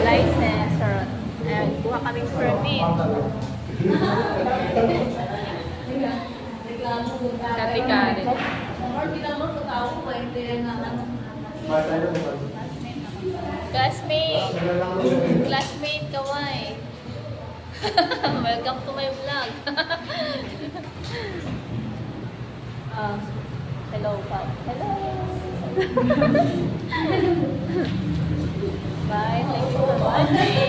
license or kuha kaming permit. Certificate. Classmate kaway. Welcome to my vlog. Hello, Pop. Hello. Bye. Thank you for watching.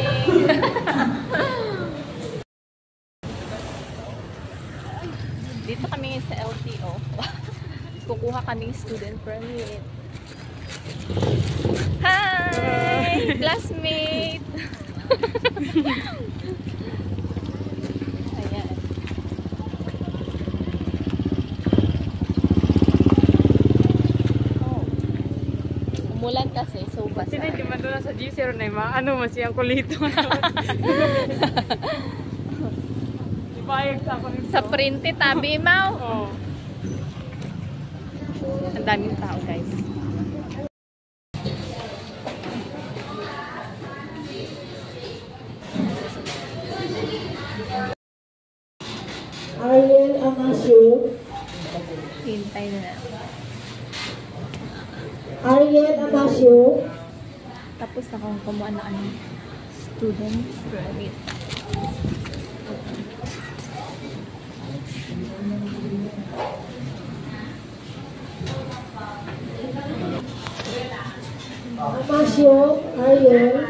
Dito kami sa LTO. Kukuha kaming student permit. Hi! Classmate! Ayan. Oh. Umulan kasi, so basa. Sino hindi man doon sa G0 na yung ano mo siyang kulito. Ibayag sa ako nito. Sa printe, tabi mo. Oo. Ang daming tao, guys. Ariel Amasio. Hintay na. Ariel Amasio. Tapos akong kumuha na student permit. Amasio Ariel.